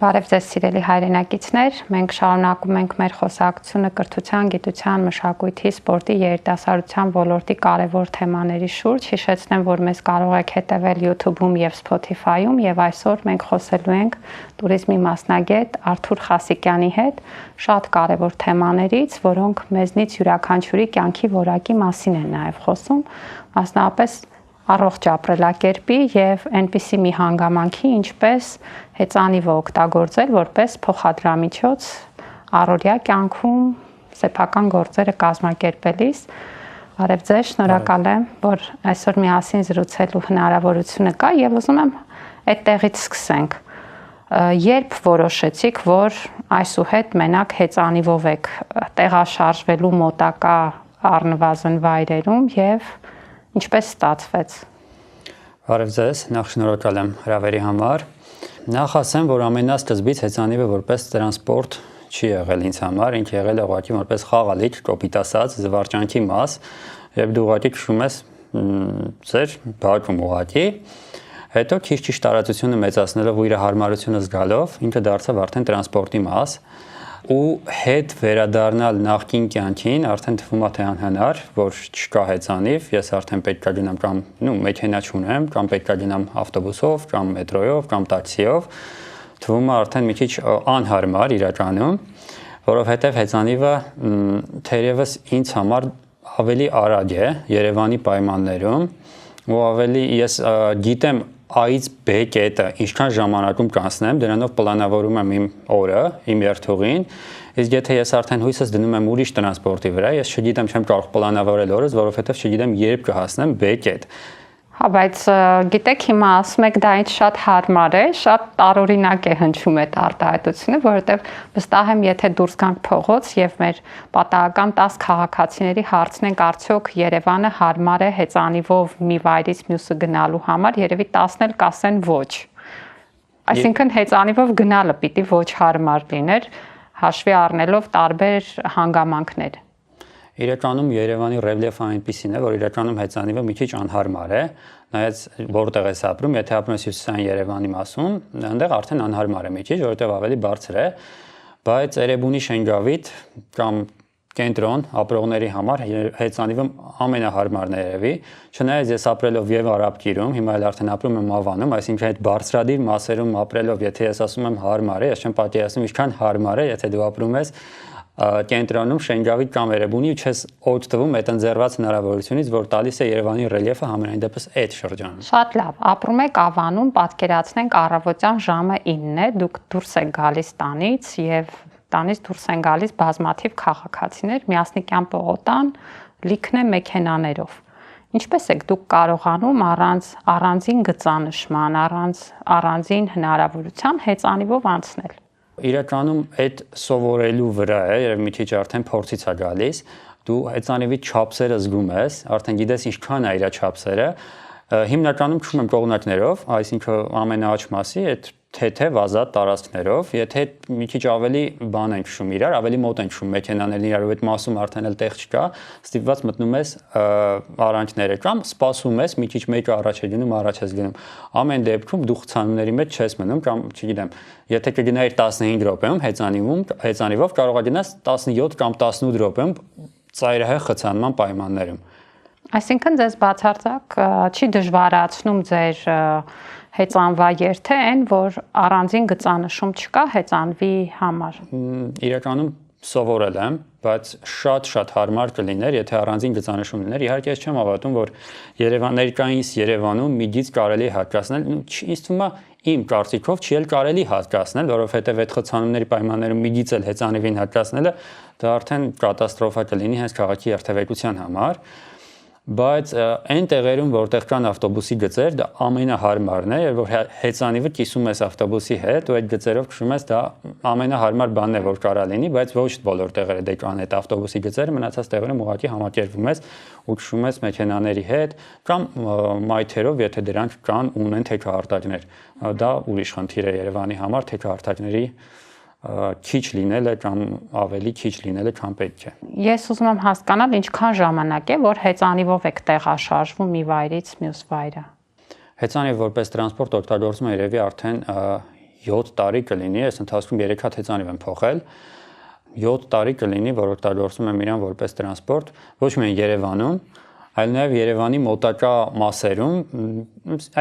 Բարև ձեզ սիրելի հայրենակիցներ, մենք շարունակում ենք մեր խոսակցությունը կրթության, գիտության, մշակույթի, սպորտի, երիտասարդության ոլորտի կարևոր թեմաների շուրջ։ Հիշեցնեմ, որ մեզ կարող եք հետևել YouTube-ում եւ Spotify-ում եւ այսօր մենք խոսելու ենք туриզմի մասնագետ Արթուր Խասիկյանի հետ շատ կարևոր թեմաներից, որոնք մեզնից յուրաքանչյուրի կյանքի որակի մասին են նաեւ խոսում, մասնավորապես առողջ ապրելակերպի եւ այնպիսի մի հանգամանքի, ինչպես հեծանիվը օգտագործել որպես փոխադրամիջոց առօրյա կյանքում սեփական գործերը կազմակերպելիս։ Բարև ձեզ, շնորհակալ եմ, որ այսօր միասին զրուցելու հնարավորությունը կա եւ ուզում եմ այդտեղից սկսենք։ Երբ որոշեցիք, որ այսուհետ մենակ հեծանիվով եք տեղաշարժվելու մոտակա առնվազն վայրերում եւ ինչպես ստացվեց։ Բարև ձեզ, նախ շնորհակալ եմ հրավերի համար։ Նախ ասեմ, որ ամենասկզբից հեծանիվը որպես տրանսպորտ չի եղել ինձ համար, ինքը եղել է ուղղակի որպես խաղալիք, կոպիտ ասած, զվարճանքի մաս, եւ դու ուղղակի քշում ես ձեր բակում ուղղակի։ Հետո քիչ տարածությունը մեծացնելով ու իր հարմարությունը զգալով, ինքը դարձավ արդեն տրանսպորտի մաս։ Ու հետ վերադառնալ նախկին կյանքին արդեն թվում է թե անհնար, որ չկա հեծանիվ, ես արդեն պետք է գնամ կամ մեքենա չունեմ, կամ պետք է գնամ ավտոբուսով, կամ մետրոյով, կամ տաքսիով, թվում է արդեն մի քիչ անհարմար իրականում, որովհետև հեծանիվը թերևս ինձ համար ավելի արագ է Երևանի պայմաններում, ու ավելի ես գիտեմ A-ից B կետը ինչքան ժամանակում կանցնեմ, դրանով պլանավորում եմ իմ օրը, իմ երթուղին, իսկ եթե ես արդեն հույսս դնում եմ ուրիշ տրանսպորտի վրա, ես չգիտեմ, չեմ կարող պլանավորել օրս, որովհետև չգիտեմ երբ կհասնեմ B կետ։ Հա, բայց գիտեք, հիմա ասում եք դա ինչ շատ հարմար է, շատ տարօրինակ է հնչում այդ արտահայտությունը, որովհետև վստահ եմ, եթե դուրս գանք փողոց եւ մեր պատահական 10 քաղաքացիների հարցնենք, արդյոք Երևանը հարմար է հեծանիվով մի վայրից մյուսը գնալու համար, երևի 10-ն էլ կասեն ոչ։ Այսինքն հեծանիվով գնալը պիտի ոչ հարմար լիներ, հաշվի առնելով տարբեր հանգամանքներ։ Իրականում Երևանի ռելիեֆը այնպիսին է, որ իրականում հեծանիվը մի քիչ անհարմար է, նայած որտեղ ես ապրում, եթե ապրում ես հյուսիսային Երևանի մասում, այնտեղ արդեն անհարմար է մի քիչ, որովհետև ավելի բարձր է, բայց Էրեբունի Շենգավիթ կամ կենտրոն ապրողների համար հեծանիվը ամենահարմարն է երևի, չնայած ես ապրելով եւ Արաբկիրում, հիմա էլ արդեն ապրում եմ Ավանում, այսինքն այդ բարձրադիր մասերում ապրելով, եթե ես ասում եմ հարմար է, ես չեմ պատկերացնում ինչքան հարմար է, եթե դու ապրում ես կենտրոնում Շենգավիթ կամ Էրեբունի ու չես օգտվում այդ ընձեռված հնարավորությունից, որ տալիս է Երևանի ռելիեֆը համենայն դեպս այդ շրջանում։ Շատ լավ, ապրում եք Ավանում, պատկերացնենք առավոտյան ժամը 9 է, դուք դուրս եք գալիս տանից եւ տանից դուրս են գալիս բազմաթիվ քաղաքացիներ, միասնիկյան պողոտան լիքն է մեքենաներով։ Ինչպես եք դուք կարողանում առանձին գծանշման, առանձին հնարավորության հեծանիվով անցնել։ Իրականում այդ սովորելու վրա է, եւ մի քիչ արդեն փորձից է գալիս, դու հեծանիվի չափսերը զգում ես, արդեն գիտես ինչքան է իր չափսերը, հիմնականում քշում եմ կողմնակներով, այսինքն ամենաաճ մասի այդ թեթև ազատ տարածքներով, եթե մի քիչ ավելի բան են քշում իրար, ավելի մոտ են քշում մեքենաներն իրար, ու այդ մասում արդեն էլ տեղ չկա, ստիպված մտնում ես արանքները կամ սպասում ես, մի քիչ մեկը առաջ է գնում, առաջ ես գնում։ Ամեն դեպքում դու խցանումների մեջ չես մնում կամ չգիտեմ, եթե կգնայիր 15 րոպեում հեծանիվով կարող է գնաս 17 կամ 18 րոպեում ծայրահեղ խցանման պայմաններում։ Այսինքն ձեզ բացարձակ չի դժվարացնում ձեր հեծանվա երթը այն, որ առանձին գծանշում չկա հեծանվի համար։ Իրականում սովորել եմ, բայց շատ հարմար կլիներ, եթե առանձին գծանշում լիներ։ Իհարկե ես չեմ հավատում, որ ներկայիս Երևանում մի գիծ կարելի է հատկացնել, ինձ թվում է իմ կարծիքով չի էլ կարելի հատկացնել, որովհետև այդ խցանումների պայմաններում մի գիծ էլ հեծանիվին հատկացնելը դա արդեն կատաստրոֆա կլինի հենց քաղաքի երթևեկության համար։ Բայց այն տեղերում, որտեղ կան ավտոբուսի գծեր, դա ամենահարմարն է, եւ որ հեծանիվը կիսում ես ավտոբուսի հետ ու այդ գծերով քշում ես, դա ամենահարմար բանն է, որ կարա լինի, բայց ոչ բոլոր տեղերը դե կան այդ ավտոբուսի գծերը, մնացած տեղերում ուղղակի համակերպվում ես ու քշում ես մեքենաների հետ կամ մայթերով, եթե դրանք կան ու ունեն թեքահարտակներ։ Դա ուրիշ խնդիր է Երևանի համար, թեքահարտակների քիչ լինելը կամ ավելի քիչ լինելը քան պետք է։ Ես ուզում եմ հասկանալ ինչքան ժամանակ է, որ հեծանիվով եք տեղաշարժվում մի վայրից մյուս վայրը։ Հեծանիվ որպես տրանսպորտ օգտագործում է երևի արդեն 7 տարի կլինի, այս ընթացքում 3 հատ հեծանիվ եմ փոխել, 7 տարի կլինի, որ օգտագործում եմ իրան որպես տրանսպորտ, ոչ միայն Երևանում, այլ նաև Երևանի մոտակա մասերում,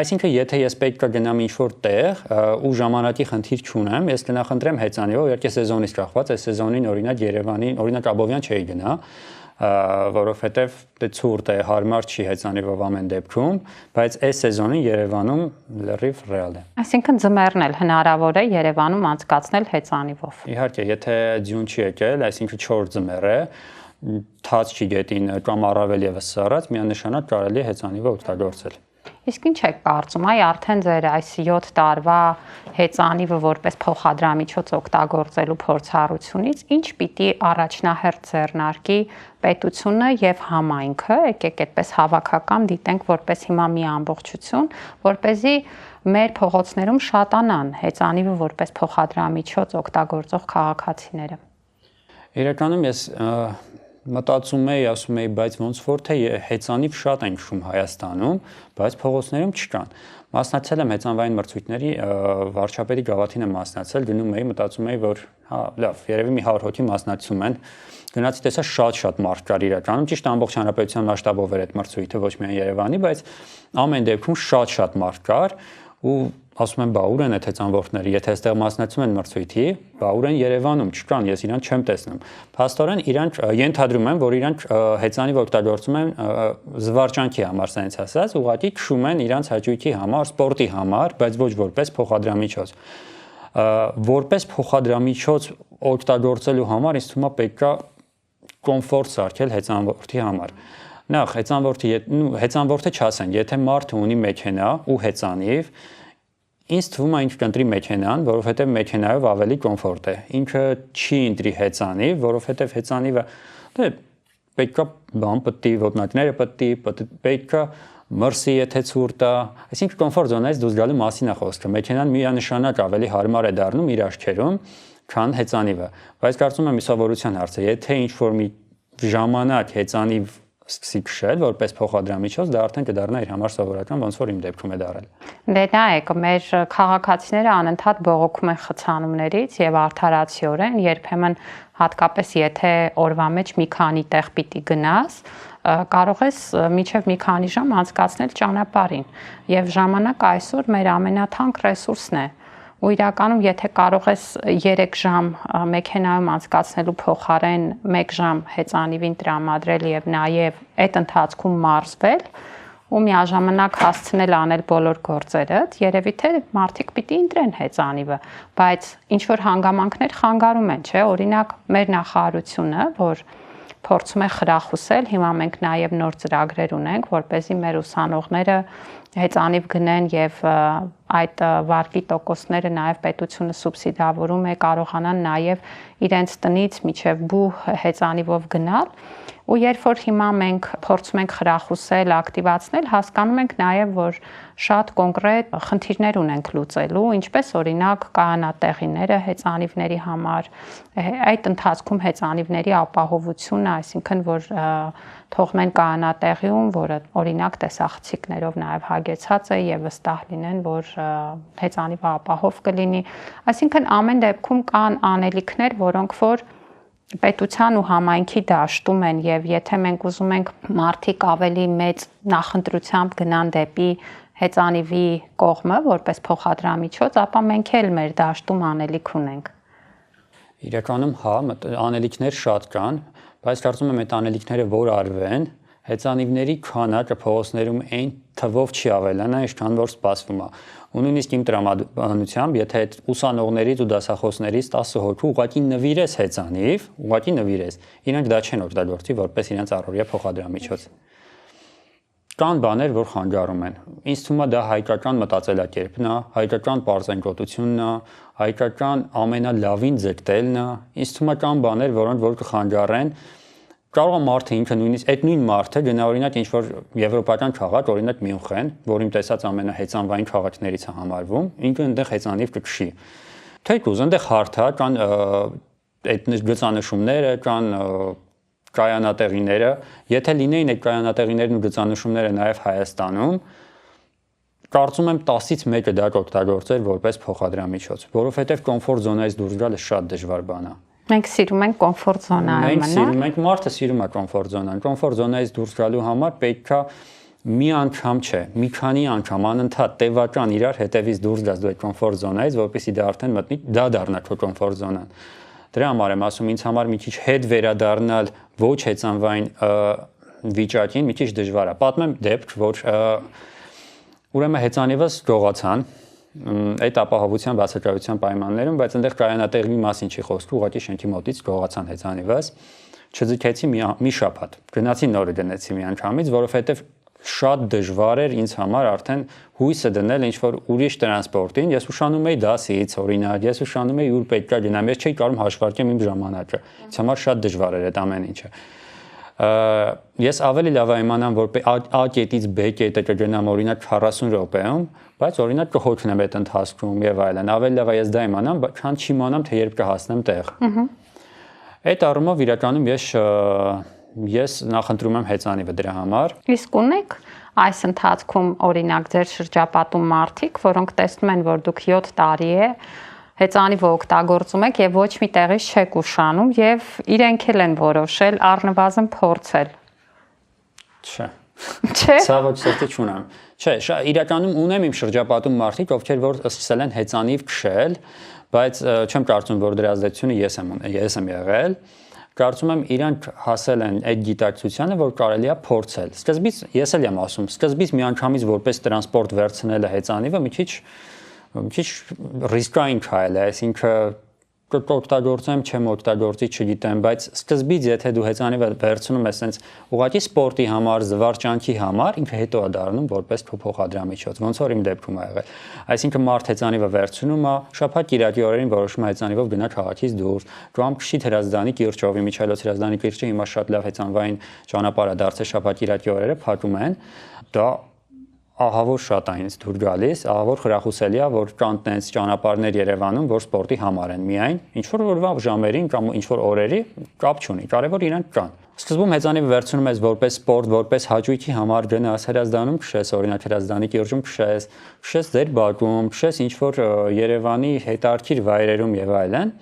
այսինքն եթե ես պետք է գնամ ինչ-որ տեղ ու ժամանակի խնդիր չունեմ, ես կնախընտրեմ հեծանիվով, իհարկե սեզոնից կախված, այս սեզոնին օրինակ Երևանի, օրինակ Աբովյան չէի գնա, որովհետև դե ցուրտ է, հարմար չի հեծանիվով ամեն դեպքում, բայց այս սեզոնին Երևանում լրիվ ռեալ է։ Այսինքն ձմեռն էլ հնարավոր է Երևանում անցկացնել հեծանիվով։ Իհարկե, եթե ձյուն չի եկել, այսինքն 4 ձմեռ է, թաց չի գետին կամ առավել եւս սառած, միանշանակ կարելի է հեծանիվը օգտագործել։ Իսկ ինչ եք կարծում, այ արդեն ձեր այս 7 տարվա հեծանիվը որպես փոխադրամիջոց օգտագործելու փորձառությունից ինչ պիտի առաջնահերթ ձեռնարկի պետությունը եւ համայնքը, եկեք այդպես հավաքական դիտենք որպես հիմա մի ամբողջություն, որպեսզի մեր փողոցներում շատանան հեծանիվը որպես փոխադրամիջոց օգտագործող քաղաքացիները։ Իրականում ես մտածում եի, ասում եի, բայց ոնց որ թե հեծանիվ շատ են քշում Հայաստանում, բայց փողոցներում չկան։ Մասնակցել եմ հեծանվային մրցույթների, վարչապետի գավաթին եմ մասնակցել, գնում էի, մտածում էի, որ հա, լավ, երևի մի 100 հոգի մասնակցում են։ Գնացի տեսա շատ մարդ կար իրականում, ճիշտ ամբողջ հանրապետության մասշտաբով էր այդ մրցույթը, ոչ միայն Երևանի, բայց ամեն դեպքում շատ մարդ կար ու ասում եմ, բա ուր են այդ հեծանվորդները, եթե այստեղ մասնակցում են մրցույթի, բա ուր են Երևանում, չկան, ես իրանք չեմ տեսնում։ Փաստորեն իրանք ենթադրում եմ, որ իրանք հեծանիվ օգտագործում են զվարճանքի համար, սենց ասած, ուղղակի քշում են իրանք հաճույքի համար, սպորտի համար, բայց ոչ որպես փոխադրամիջոց։ Որպես փոխադրամիջոց օգտագործելու համար ինձ թվում է պետքա կոմֆորտ սարքել հեծանվորդի համար։ Նախ հեծանվորդը չասեն, եթե մարդը ունի մեքենա ու հեծանիվ, ինձ թվում է ինքը կընտրի մեքենան, որովհետև մեքենայով ավելի կոմֆորտ է։ Ինքը չի ընտրի հեծանիվ, որովհետև հեծանիվը դե պետքա բան պտտի, ոտնակները պտտի, պետքա մրսի, եթե ցուրտ է, այսինքն կոմֆորտ զոնայից դուրս գալու մասին է խոսքը։ Մեքենան միանշանակ ավելի հարմար է դառնում իր աչքերում, քան հեծանիվը։ Բայց կարծում եմ իսովորության հարց է, եթե ինչ-որ մի ժամանակ հեծանիվ սկսի քշել որպես փոխադրամիջոց, դա արդեն կդառնա իր համար սովորական, ոնց որ իմ դեպքում է դարել։ Դե նայեք, մեր քաղաքացիները անընդհատ բողոքում են խցանումներից եւ արդարացիորեն, երբեմն հատկապես եթե օրվա մեջ մի քանի տեղ պիտի գնաս, կարող ես միջև մի քանի ժամ անցկացնել ճանապարհին եւ ժամանակը այսօր մեր ամենաթանկ ռեսուրսն է։ Ու իրականում եթե կարող ես 3 ժամ մեքենայում անցկացնելու փոխարեն 1 ժամ հեծանիվին տրամադրել եւ նաեւ այդ ընթացքում մարզվել ու միաժամանակ հասցնել անել բոլոր գործերդ, երևի թե մարդիկ պիտի ընտրեն հեծանիվը, բայց ինչ որ հանգամանքներ խանգարում են, չէ՞, օրինակ մեր նախարարությունը, որ փորձում է խրախուսել, հիմա մենք նաեւ նոր ծրագրեր ունենք, որպեսզի մեր ուսանողները հեծանիվ գնեն եւ այդ վարկի տոկոսները նաեւ պետությունը սուբսիդավորում է, կարողանան նաեւ իրենց տնից միջև բու հեծանիվով գնալ ու երբ որ հիմա մենք փորձում ենք խրախուսել, ակտիվացնել, հասկանում ենք նաեւ որ շատ կոնկրետ խնդիրներ ունենք լուծելու, ինչպես օրինակ կայանատեղիները հեծանիվների համար, այդ ընթացքում հեծանիվների ապահովությունը, այսինքն որ թողնեն կայանատեղիում, որը օրինակ տեսախցիկներով նաև հագեցած է եւ վստահ լինեն, որ հեծանիվը ապահով կլինի, այսինքն ամեն դեպքում կան անելիքներ, որոնք որ պետության ու համայնքի դաշտում են եւ եթե մենք ուզում ենք մարդիկ ավելի մեծ նախընտրությամբ գնան դեպի հեծանիվի կողմը որպես փոխադրամիջոց, ապա մենք էլ մեր դաշտում անելիք ունենք։ Իրականում հա, անելիքներ շատ կան, բայց կարծում եմ այդ անելիքները որ արվեն, հեծանիվների քանակը փողոցներում այն թվով չի ավելանա, ինչքան որ սպասվում է։ Ու նույնիսկ իմ տրամաբանությամբ, եթե այդ ուսանողներից ու դասախոսներից 10 հոգու ուղղակի նվիրես հեծանիվ, ուղղակի նվիրես, իրանք դա չեն օգտագործի որպես իրենց առօրյա փոխադրամիջոց։ Կան բաներ, որ խանգարում են։ Ինձ թվում է դա հայկական մտածելակերպն է, հայկական պարզենկոտությունն է, հայկական ամենալավին ձգտելն է։ Ինձ թվում է կան բաներ, որոնք որ կխանգարեն կարող է մարդը ինքը նույնիսկ այդ նույն մարդը գնա օրինակ ինչ որ եվրոպական քաղաք, օրինակ Մյունխեն, որ իմ տեսած ամենահեծանվային քաղաքներից է համարվում, ինքը այնտեղ հեծանիվ կքշի։ Թեկուզ այնտեղ հարթ է, կան այդ գծանշումները, կան կայանատեղիները, եթե լինեին այդ կայանատեղիներն ու գծանշումները նաև Հայաստանում, կարծում եմ 10-ից 1-ը դա օգտագործեր որպես փոխադրամիջոց, որովհետև կոմֆորտ զոնայից դուրս գալը շատ դժվար բան է։ Մենք սիրում ենք կոմֆորտ զոնայը Մենք մնալ։ սիրում ենք, մարդը սիրում է կոմֆորտ զոնան։ Կոմֆորտ զոնայից դուրս գալու համար պետք է մի անգամ չէ, մի քանի անգամ անընդհատ տևական իրար հետևից դուրս գաս դու այդ կոմֆորտ զոնայից, որպեսզի դա արդեն մտնի, դա դառնա քո կոմֆորտ զոնան։ Դրա համար եմ ասում, ինձ համար մի քիչ հետ վերադառնալ ոչ հեծանվային վիճակին մի քիչ դժվար է։ Պատմեմ դեպք, որ ուրեմն հեծանիվս գողացան այդ ապահովության բացակայության պայմաններում, բայց այնտեղ կայանատեղի մասին չի խոսքը, ուղղակի շենքի մոտից գողացան հեծանիվս, չձգեցի մի շաբաթ։ Գնացի նորը գնացի մի անգամից, որովհետև շատ դժվար էր ինձ համար արդեն հույսը դնել ինչ-որ ուրիշ տրանսպորտին։ Ես ուշանում էի դասից, օրինակ, ես ուշանում էի ուր պետք է գնամ, ես չէի կարող հաշվարկեմ իմ ժամանակը։ Ինձ համար շատ դժվար էր այդ ամեն ինչը։ Ես ավելի լավ է իմանամ, որ A կետից B կետը կգնամ օրինակ 40 րոպեում, բայց օրինակ կհոգնեմ այդ ընթացքում եւ այլն։ Ավելի լավ է ես դա իմանամ, քան չիմանամ թե երբ կհասնեմ տեղ։ Այդ առումով իրականում ես նախընտրում եմ հեծանիվը դրա համար։ Իսկ ունեք այս ընթացքում օրինակ ձեր շրջապատում մարդիկ, որոնք տեսնում են, որ դուք 7 տարի է հեծանիվը օգտագործում եք եւ ոչ մի տեղից չեք ուշանում եւ իրենք էլ են որոշել առնվազն փորձել։ Չէ։ Չէ։ Սա ոչ սերտի չունեմ։ Չէ, իրականում ունեմ իմ շրջապատում մարդիկ, ովքեր որ սկսել են հեծանիվ քշել, բայց չեմ կարծում, որ դրա ազդեցությունը ես եմ եղել։ Կարծում եմ իրանք հասել են այդ գիտակցությանը, որ կարելի է փորձել։ Սկզբից ես էլ եմ ասում, սկզբից միանգամից որպես տրանսպորտ վերցնելը հեծանիվը մի քիչ ռիսկային քայլ է, այսինքն կօգտագործեմ, չեմ օգտագործի, չգիտեմ, բայց սկզբից եթե դու հեծանիվը վերցնում ես sense ուղղակի սպորտի համար, զվարճանքի համար, ինքը հետո է դառնում որպես փոխադրամիջոց, ոնց որ իմ դեպքում ա եղել։ Այսինքն մարդ հեծանիվը վերցնում է, շաբաթ կիրակի օրերին որոշում է հեծանիվով գնա քաղաքից դուրս, կամ քշի Հրազդանի կիրճովի, Միչայլոց Հրազդանի կիրճը հիմա շատ լավ հեծանվային ճանապարհ է դարձել, շաբաթ կիրակի օրերը փակում են, դա ահավոր շատ է ինձ դուր գալիս, ահավոր խրախուսելի է, որ կան տենց ճանապարհներ Երևանում, որ սպորտի համար են միայն, ինչ որ օրվա ժամերին կամ ինչ որ օրերի կապ չունի, կարևոր իրանք կան։ Սկզբում հեծանիվը վերցնում ես որպես սպորտ, որպես հաճույքի համար գնաս Հրազդանում քշես, օրինակ Հրազդանի կիրճում քշես ձեր բակում, քշես ինչ որ Երևանի հետաքրքիր վայրերում եւ այլն։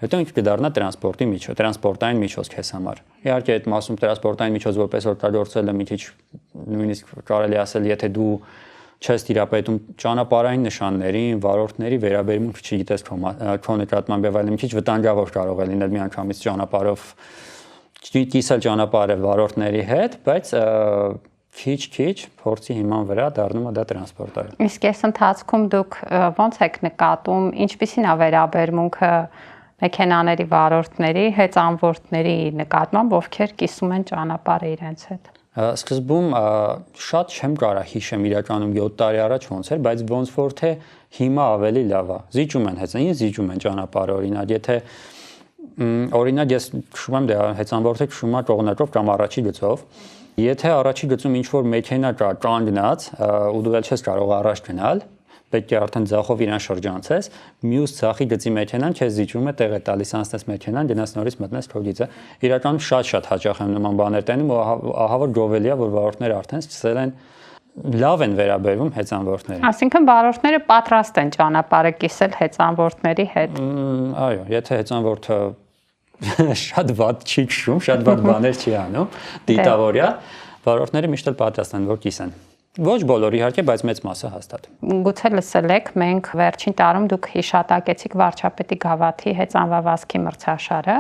Հետո ինքը կդառնա տրանսպորտի միջոց, տրանսպորտային միջոց քեզ համար։ Իհարկե այդ մասում տրանսպորտային միջոց որպես օգտագործելը մի քիչ նույնիսկ կարելի ասել, եթե դու չես տիրապետում ճանապարհային նշաններին, վարորդների վերաբերմունք չգիտես քո նկատմամբ եւ այլն, մի քիչ վտանգավոր կարող է լինել միանգամից ճանապարհով կիսել ճանապարհը վարորդների հետ, բայց քիչ փորձի հիման վրա դառնում է դա տրանսպորտը։ Իսկ այս ընթացքում դուք ո՞նց եք նկատում, ինչպիսին է վերաբերմունքը մեքենաների վարորդների, հեծանվորդների նկատմամբ, ովքեր կիսում են ճանապարհը իրենց հետ։ Սկզբում շատ չեմ կարա հիշեմ իրականում 7 տարի առաջ ոնց էր, բայց ոնց որ թե հիմա ավելի լավ է։ Զիջում են զիջում են ճանապարհը, օրինակ, եթե օրինակ ես քշում եմ դե հեծանվորդը քշում է կողմնակով կամ առաջի գծով, եթե առաջի գծում ինչ որ մեքենա կա կանգնած ու դու էլ չես կարող առաջ գնալ, պետք է արդեն ձախով իրան շրջանցես, մյուս ձախի գծի մեքենան քեզ զիջում է, տեղ է տալիս անցնես մեքենան, գնաս նորից մտնես քո գիծը։ Իրականում շատ հաճախ եմ նման բաներ տենում ու ահա որ գովելի է, որ վարորդները արդեն սկսել են լավ են վերաբերվում հեծանվորդներին։ Այսինքն վարորդները պատրաստ են ճանապարհը կիսել հեծանվորդների հետ։ Այո, եթե հեծանվորդը շատ վատ չի քշում, շատ վատ բաներ չի անում, դիտավորյա, վարորդները միշտ էլ պատրաստ են որ կիսեն։ Ոչ բոլոր իհարկե, բայց մեծ մասը հաստատ։ Գուցե լսել եք, մենք վերջին տարում դուք հիշատակեցիք վարչապետի գավաթի հեծանվավազքի մրցաշարը։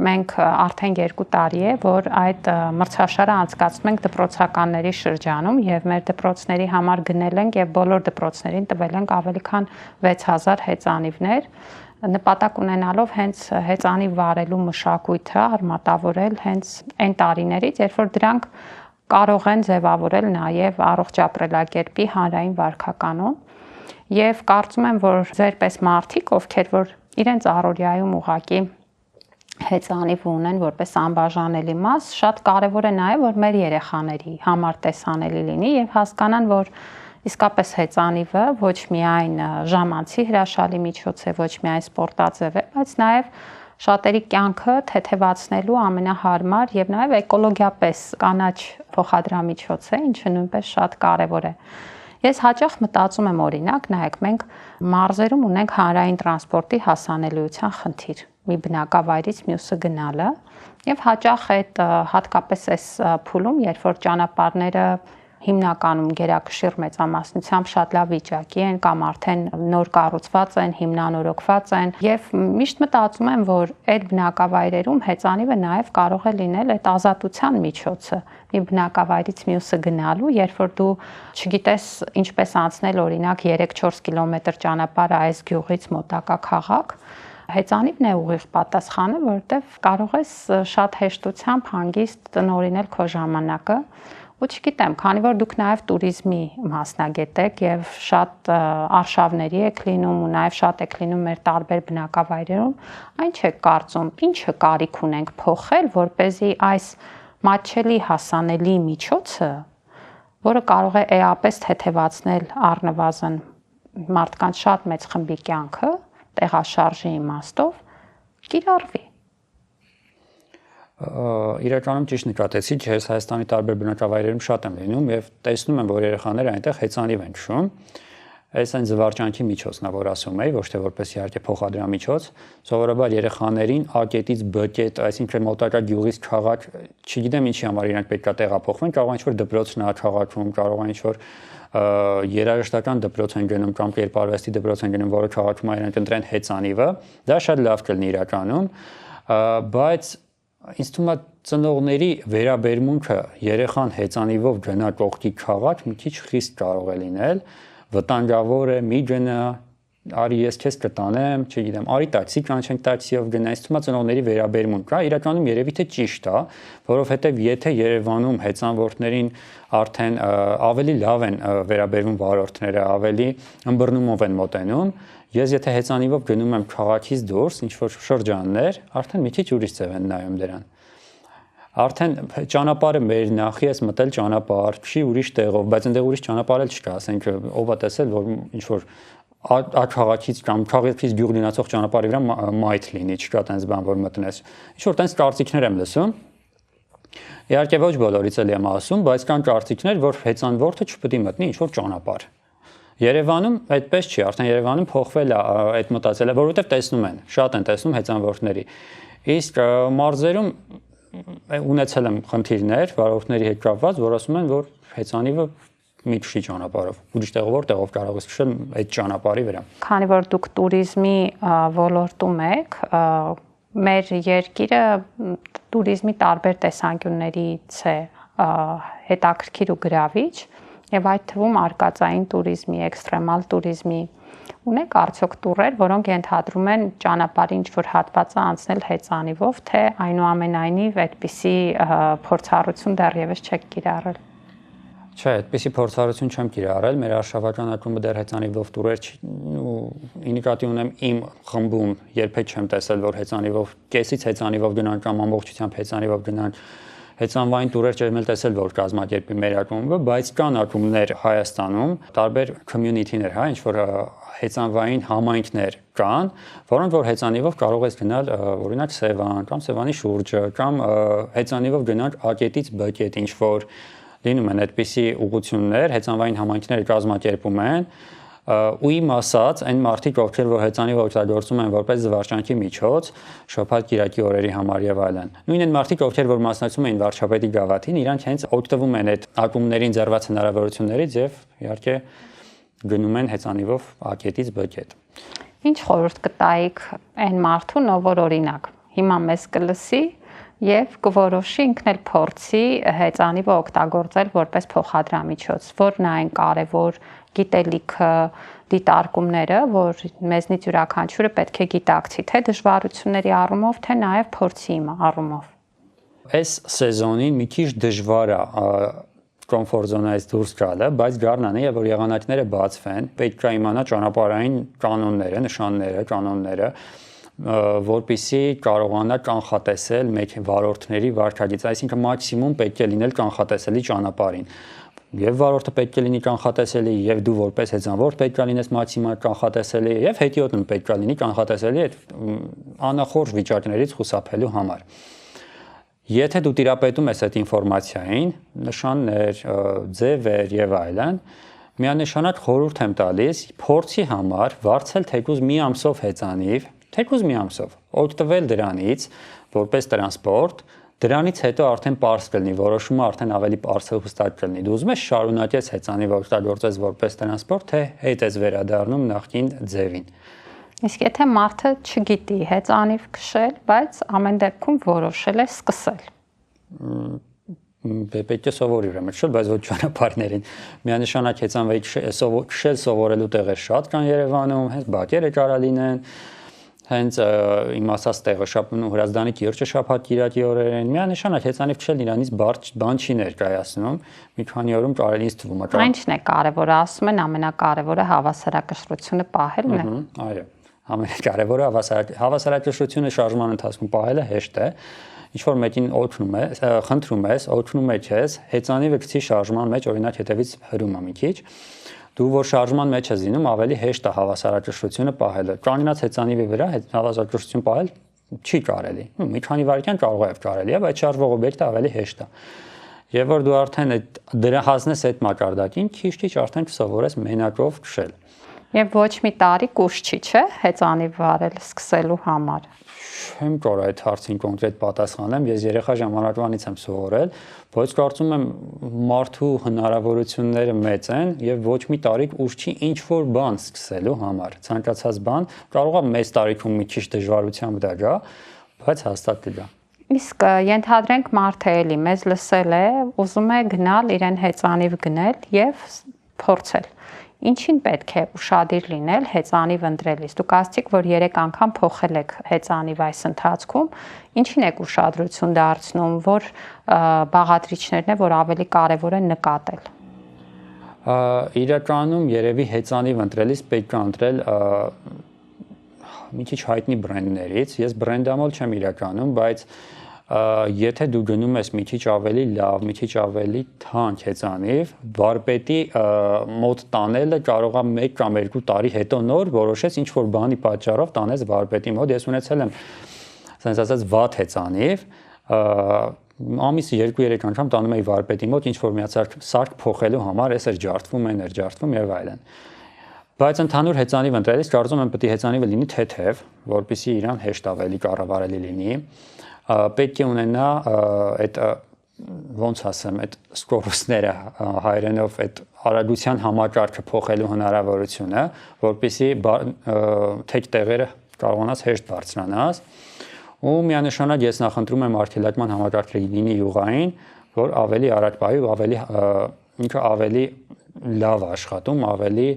Մենք արդեն 2 տարի է, որ այդ մրցաշարը անցկացնում ենք դպրոցականների շրջանում եւ մեր դպրոցների համար գնել ենք եւ բոլոր դպրոցներին տվել ենք ավելի քան 6000 հեծանիվներ, նպատակ ունենալով հենց հեծանիվ վարելու մշակույթը արմատավորել հենց այն տարիներից, երբ որ դրանք կարող են ձևավորել նաև առողջ ապրելակերպի հանրային վարքականon եւ կարծում եմ, որ ձեր պես մարդիկ, ովքեր որ իրենց առօրյայում ուղակի հեծանիվ ունեն որպես անբաժանելի մաս, շատ կարեւոր է նաև, որ մեր երեխաների համար տեսանելի լինի եւ հասկանան, որ իսկապես հեծանիվը ոչ միայն ժամանցի հրաշալի միջոց է, ոչ միայն սպորտաձև է, բայց նաև շատերի կյանքը թեթևացնելու ամենահարմար եւ նաեւ էկոլոգիապես կանաչ փոխադրամիջոց է, ինչը նույնպես շատ կարեւոր է։ Ես հաճախ մտածում եմ օրինակ, նայեք, մենք մարզերում ունենք հանրային տրանսպորտի հասանելիության խնդիր։ Մի բնակավայրից մյուսը գնալը եւ հաճախ այդ հատկապես այս փուլում, երբ որ ճանապարհները հիմնականում գերակշիռ մեծամասնությամբ շատ լավ վիճակի են կամ արդեն նոր կառուցված են, հիմնանորոգված են եւ միշտ մտածում եմ, որ այդ բնակավայրերում հեծանիվը նաեւ կարող է լինել այդ ազատության միջոցը մի բնակավայրից մյուսը գնալու, երբ որ դու չգիտես ինչպես անցնել օրինակ 3-4 կիլոմետր ճանապարհ այս գյուղից մոտակա քաղաք, հեծանիվն է ուղիղ պատասխանը, որովհետեւ կարող ես շատ հեշտությամբ հանգիստ տնօրինել քո ժամանակը։ Ու չգիտեմ, քանի որ դուք նաև туриզմի մասնագետ եք եւ շատ արշավների եք լինում ու նաև շատ եք լինում մեր տարբեր բնակավայրերում, այն չեք կարծում, ինչը կարիք ունենք փոխել, որպեսզի այս մատչելի հասանելի միջոցը, որը կարող է էապես թեթևացնել առնվազն մարդկանց շատ մեծ խմբի կյանքը, տեղաշարժի իմաստով, կիրառվի։ Իրականում ճիշտ նկատեցիք, ես Հայաստանի տարբեր բնակավայրերում շատ եմ լինում եւ տեսնում եմ, որ երեխաները այնտեղ հեծանիվ են քշում։ Այս այն զվարճանքի միջոցն է, որ ասում էի, ոչ թե որպես իհարկե փոխադրամիջոց, սովորաբար երեխաներին A-կետից B-կետ, այսինքն մոտակա գյուղից քաղաք, չգիտեմ ինչի համար իրանք պետքա տեղափոխվեն, կարող է ինչ-որ դպրոցն է քաղաքում, կարող է ինչ-որ երաժշտական դպրոց են գնում կամ կերպարվեստի դպրոց են գնում, որը քաղաքում իրանք ընտրեն հեծանիվը, դա շատ լավ կլինի իրականում, բայց ինձ թվում է ծնողների վերաբերմունքը երեխան հեծանիվով գնա կողքի քաղաք մի քիչ խիստ կարող է լինել, վտանգավոր է, մի գնա, արի ես քեզ կտանեմ, չգիտեմ, արի տաքսի կանչենք տաքսիով գնա, ինձ թվում է ծնողների վերաբերմունքը, իրականում երևի թե ճիշտ է, որովհետև եթե Երևանում հեծանվորդներին արդեն ավելի լավ են վերաբերվում վարորդները, ավելի ըմբռնումով են մոտենում, ես եթե հեծանիվով գնում եմ քաղաքից դուրս, ինչ-որ շրջաններ, արդեն մի քիչ ուրիշ ձև են նայում դրան։ Արդեն ճանապարհը մեր նախի ես մտել ճանապարհ, չի ուրիշ տեղով, բայց այնտեղ ուրիշ ճանապարհ էլ չկա, ասենք ով է տեսել, որ ինչ-որ քաղաքից կամ քաղաքից գյուղ լինացող ճանապարհի վրա մայթ լինի, չկա տենց բան, որ մտնես։ Ինչ-որ տենց կարծիքներ եմ լսում։ Իհարկե ոչ բոլորից էլ եմ ասում, բայց կան կարծիքներ, որ հեծանվորդը չպետք է մտնի ինչ-որ ճանապարհ։ Երևանում այդպես չի, արդեն Երևանում փոխվել է այդ մտածելը, որովհետև տեսնում են, շատ են տեսնում հեծանվորդների։ Իսկ մարզերում ունեցել եմ խնդիրներ վարորդների հետ կապված, որ ասում են, որ հեծանիվը մի քշի ճանապարհով, ուրիշ տեղով կարող ես քշել այդ ճանապարհի վրա։ Քանի որ դուք туриզմի ոլորտում եք, մեր երկիրը туриզմի տարբեր տեսանկյուններից է հետաքրքիր ու գրավիչ, եւ այդ թվում արկածային туриզմի, էքստրեմալ туриզմի ունեք արդյոք տուրեր, որոնք ենթադրում են ճանապարհի ինչ-որ հատվածը անցնել հեծանիվով, թե այնուամենայնիվ այդպիսի փորձառություն դեռևս չեք կիրառել։ Չէ, այդպիսի փորձառություն չեմ կիրառել, մեր արշավական ակումբը դեռ հեծանիվով տուրեր ի նկատի ունեմ իմ խմբում երբեք չեմ տեսել, որ հեծանիվով կեսից հեծանիվով գնան կամ ամբողջությամբ հեծանիվով գնան հեծանվային տուրեր չեմ տեսել, որ կազմակերպի մեր ակումբը, բայց կան ակումբներ Հայաստանում, տարբեր community-ներ, հա, ինչ-որ հեծանվային համայնքներ կան, որոնք որ հեծանիվով կարող ես գնալ օրինակ Սևան կամ Սևանի շուրջը կամ հեծանիվով գնալ A-կետից B-կետ, ինչ-որ լինում են այդպիսի ուղղություններ, հեծանվային համայնքները կազմակերպում են, ու իմ ասած, այն մարդիկ, ովքեր որ հեծանիվը օգտագործում են որպես զվարճանքի միջոց, շաբաթ կիրակի օրերի համար եւ այլն։ Նույն այն մարդիկ, ովքեր որ մասնակցում էին վարչապետի գավաթին, իրանք հենց օգտվում են այդ ակումբներին ձեռված հնարավորություններից եւ իհարկե գնում են հեծանիվով A-կետից B-կետ։ Ինչ խորհուրդ կտայիք այն մարդուն, ով որ օրինակ հիմա մեզ կլսի եւ կորոշի ինքն էլ փորձի հեծանիվը օգտագործել որպես փոխադրամիջոց, որն այն կարևոր գիտելիքը, դիտարկումները, որ մեզնից յուրաքանչյուրը պետք է գիտակցի, թե դժվարությունների առումով, թե նաեւ փորձի առումով։ Այս սեզոնին մի քիչ դժվար է կոմֆորտ զոնայից դուրս գալը, բայց գարնան է, որ եղանակները բացվեն, պետք է իմանա ճանապարհային կանոնները, նշանները, կանոնները, որպեսզի կարողանա կանխատեսել մեկ վարորդների վարքագիծը, այսինքն մաքսիմում պետք է լինել կանխատեսելի ճանապարհին։ Եվ վարորդը պետք է լինի կանխատեսելի, եւ դու որպես հեծանվորդ պետք է լինես մաքսիմալ կանխատեսելի, եւ հետիոտն պետք է լինի կանխատեսելի այդ անախորժ վիճակներից խուսափելու համար։ Եթե դու տիրապետում ես այդ ինֆորմացիային, նշաններ, ձևեր եւ այլն, միանշանակ խորհուրդ եմ տալիս փորձի համար վարձել թեկուզ մի ամսով հեծանիվ, թեկուզ մի ամսով, օգտվել դրանից որպես տրանսպորտ, դրանից հետո արդեն པարզ կլինի, որոշումը արդեն ավելի པարզ ու հստակ կլինի։ Դու ուզում ես շարունակես հեծանիվ օգտագործես որպես տրանսպորտ, թե հետ ես վերադառնում նախկին ձևին։ Իսկ եթե մարդը չգիտի հեծանիվ քշել, բայց ամեն դեպքում որոշել է սկսել։ Պետք է սովորի ուրեմն քշել, բայց ոչ ճանապարհներին։ Միանշանակ հեծանվեի քշել սովորելու տեղեր շատ կան Երևանում, հենց բակերը կարա լինեն, հենց իմ ասած տեղը Հրազդանի կիրճը շաբաթ-կիրակի օրեր են։ Միանշանակ հեծանիվ քշել իրանից բան չի ներկայացնում։ Մի քանի օրում կարելի ինձ թվում է։ Ինչն է կարևորը, ասում են ամենակարևորը հավասարակշռությունը պահելն է։ Այո, ամենակարևորը հավասարակշռությունը շարժման ընթացքում պահելը հեշտ է։ Ինչ որ մեկին խնդրում է քեզ, հեծանիվը գցի շարժման մեջ, օրինակ հետևից հրում է մի քիչ, դու որ շարժման մեջ ես լինում, ավելի հեշտ է հավասարակշռությունը պահելը։ Կանգնած հեծանիվի վրա հավասարակշռություն պահել չի կարելի։ Մի քանի վայրկյան կարող է կարելի է, բայց շարժվող օբյեկտը ավելի հեշտ է։ Եվ որ դու արդեն դրա հասնես այդ մակարդակին, քիչ արդեն կսովորես մենակով քշել։ Եվ ոչ մի տարի կուշ չի, չէ՞, հեծանիվ վարել սկսելու համար։ Չեմ կարող այդ հարցին կոնկրետ պատասխանեմ, ես երեխա ժամանակվանից եմ սովորել, բայց կարծում եմ մարդու հնարավորությունները մեծ են եւ ոչ մի տարիք ուշ չի ինչ որ բան սկսելու համար։ Ցանկացած բան կարող է մեծ տարիքում մի քիչ դժվարությամբ դա գա, բայց հաստատ կգա։ Իսկ ենթադրենք մարդը էլի մեզ լսել է, ուզում է գնալ իրեն հեծանիվ գնել եւ փորձել։ Ինչին պետք է ուշադիր լինել հեծանիվ ընտրելիս։ Դուք ասացիք, որ 3 անգամ փոխել եք հեծանիվ այս ընթացքում, ինչին եք ուշադրություն դարձնում, որ բաղադրիչներն է, որ ավելի կարևոր է նկատել։ Իրականում երևի հեծանիվ ընտրելիս պետք է ընտրել մի քիչ հայտնի բրենդներից։ Ես բրենդամոլ չեմ իրականում, բայց եթե դու գնում ես մի քիչ ավելի լավ, մի քիչ ավելի թանկ հեծանիվ, վարպետի մոտ տանելը կարող է 1 կամ 2 տարի հետո նոր որոշես ինչ որ բանի պատճառով տանես վարպետի մոտ։ Ես ունեցել եմ ասենց ասած վատ հեծանիվ, ամիսը 2-3 անգամ տանում էի վարպետի մոտ ինչ որ միացած սարք փոխելու համար, էս էր ջարդվում եւ այլն։ Բայց ընդհանուր հեծանիվ ընտրելիս կարծում եմ պետք է հեծանիվը լինի թեթև, որպեսզի իրան հեշտ ավելի կառավարելի լինի։ Պետք է ունենա այդ ոնց ասեմ, այդ սկորուսները հայերենով այդ արագության համակարգը փոխելու հնարավորությունը, որպեսզի թեք տեղերը կարողանաս հեշտ բարձրանաս։ Ու միանշանակ ես նախընտրում եմ արգելակման համակարգը լինի յուղային, որ ավելի արագ պահի ու ինքը ավելի լավ աշխատում, ավելի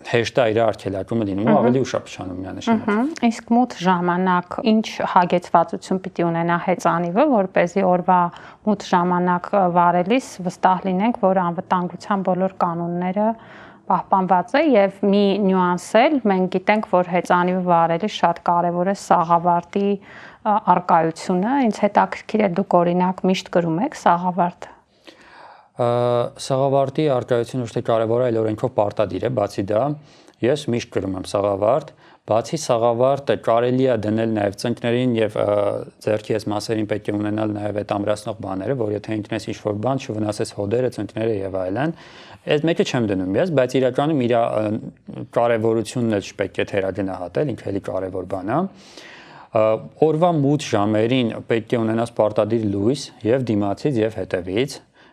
հեշտ է իր արգելակումը լինում ու ավելի ուշափչանում միանշանակ։ Իսկ մութ ժամանակ ինչ հագեցվածություն պիտի ունենա հեծանիվը, որպեսզի օրվա մութ ժամանակ վարելիս վստահ լինենք, որ անվտանգության բոլոր կանոնները պահպանված է եւ մի նյուանս էլ մենք գիտենք, որ հեծանիվը վարելիս շատ կարեւոր է սաղավարտի առկայությունը։ Ինձ հետաքրքիր է դուք օրինակ միշտ կրում եք սաղավարտ։ Սաղավարտի առկայությունը ոչ թե կարևոր է, այլ օրենքով պարտադիր է, բացի դա ես միշտ կրում եմ սաղավարտ, բացի սաղավարտը կարելի է դնել նաև ծնկներին եւ ձեռքի ես մասերին պետք է ունենալ նաև այդ ամրացնող բաները, որ եթե ինքնես ինչ-որ բան չվնասես հոդերը, ծնկները եւ այլն, այդ մեկը չեմ դնում ես, բայց իրականում իր կարևորությունն էլ չպետք է թերագնահատել, ինքը էլի կարևոր բան է։ Օրվա մութ ժամերին պետք է ունենաս պարտադիր լույս եւ դիմացից եւ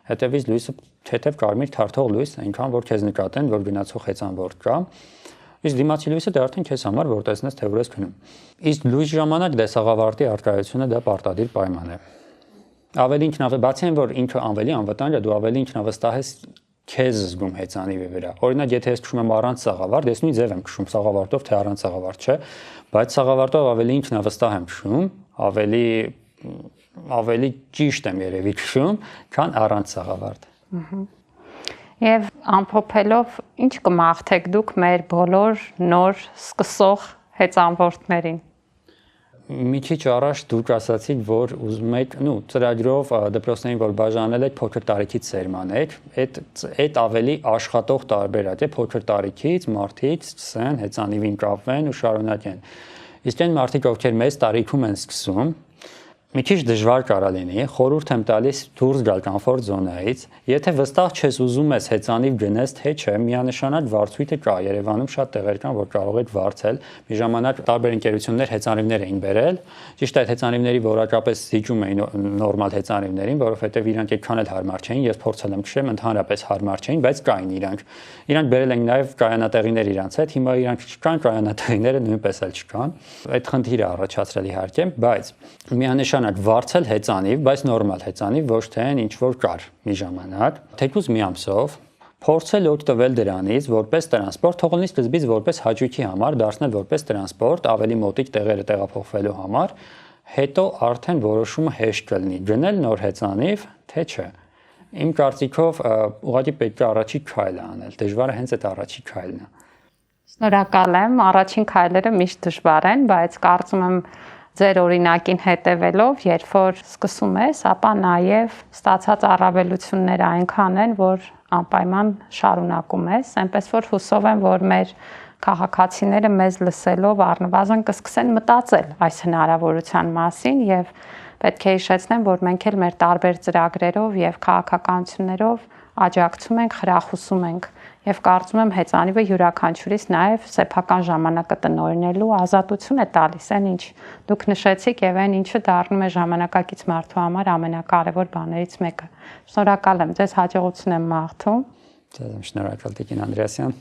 հետևից լույսը թեթև կարմիր թարթող լույս, այնքան որ քեզ նկատեն, որ գնացող հեծանվորդ կա։ Իսկ դիմացի լույսը դա արդեն քեզ համար որ տեսնես թե որ ես գնում։ Իսկ լույս ժամանակ դեսաղավարտի առկայությունը դա պարտադիր պայման է։ Ավելի բացի այն որ ինքը ավելի անվտանգ է, դու ավելի ինքնավստահ ես քեզ զգում հեծանիվի վրա։ Օրինակ եթե ես քշում եմ առանց սաղավարտ, ես նույն ձև եմ քշում սաղավարտով թե առանց սաղավարտ, չէ, բայց սաղավարտով ավելի ինքնավստահ եմ քշում, ավելի ճիշտ եմ երևի քշում, քան առանց սաղավարտ։ Եվ ամփոփելով, ինչ կմաղթեք դուք մեր բոլոր նոր սկսող հեծանվորդներին։ Մի քիչ առաջ դուք ասացիք, որ ուզում եք, ծրագրով դպրոցներին որ բաժանել եք փոքր տարիքից սերմանեք, այդ ավելի աշխատող տարբերակ է, փոքր տարիքից մարդիկ սկսեն հեծանիվին կապվեն ու շարունակեն։ Իսկ այն մարդիկ, ովքեր մեծ տարիքում են սկսում, մի քիչ դժվար կարա լինի, խորհուրդ եմ տալիս դուրս գալ կոմֆորտ զոնայից, եթե վստահ չես ուզում ես հեծանիվ գնես, թե չէ, միանշանակ վարձույթը կա, Երևանում շատ տեղեր կան, որ կարող եք վարձել։ Մի ժամանակ տարբեր ընկերություններ հեծանիվներ էին բերել, ճիշտ է, հեծանիվների որակապես զիջում էին նորմալ հեծանիվներին, որովհետև իրանք այդքան էլ հարմար չէին, ես փորձել եմ քշեմ, ընդհանրապես հարմար չէին, բայց կային իրանք։ Իրանք բերել են նաև կայանատեղիներ իրանց հետ, հիմա իրանք չկան, կայանատեղիները նույնպես էլ չկան։ Այդ խնդիրը առաջացրել իհարկե, բայց միանշանակ վարձել հեծանիվ, բայց նորմալ հեծանիվ, ոչ թե ինչ որ կար մի ժամանակ, թեկուզ մի ամսով փորձել օգտվել դրանից որպես տրանսպորտ, թողնի սկզբից որպես հաճույքի համար, դարձնել որպես տրանսպորտ, ավելի մոտիկ տեղերը տեղափոխվելու համար, հետո արդեն որոշումը հեշտ կլինի, գնել նոր հեծանիվ, թե չէ։ Իմ կարծիքով ուղղակի պետք է առաջի քայլը անել, դժվարը հենց այդ առաջի քայլն է։ Շնորհակալ եմ, առաջին քայլերը միշտ դժվար են, բայց կարծում եմ ձեր օրինակին հետևելով, երբ որ սկսում ես, ապա նաև ստացած առավելությունները այնքան են, որ անպայման շարունակում ես, այնպես որ հուսով եմ, որ մեր քաղաքացիները մեզ լսելով առնվազն կսկսեն մտածել այս հնարավորության մասին եւ պետք է հիշեցնեմ, որ մենք էլ մեր տարբեր ծրագրերով եւ քաղաքականություններով աջակցում ենք, խրախուսում ենք եւ կարծում եմ հեծանիվը յուրաքանչյուրից նաեւ սեփական ժամանակը տնօրինելու ազատություն է տալիս, այն ինչ դուք նշեցիք եւ այն ինչը դառնում է ժամանակակից մարդու համար ամենակարևոր բաներից մեկը։ Շնորհակալ եմ, ձեզ հաջողություն եմ մաղթում։ Ձեզ շնորհակալ Տիկին Անդրեասյան։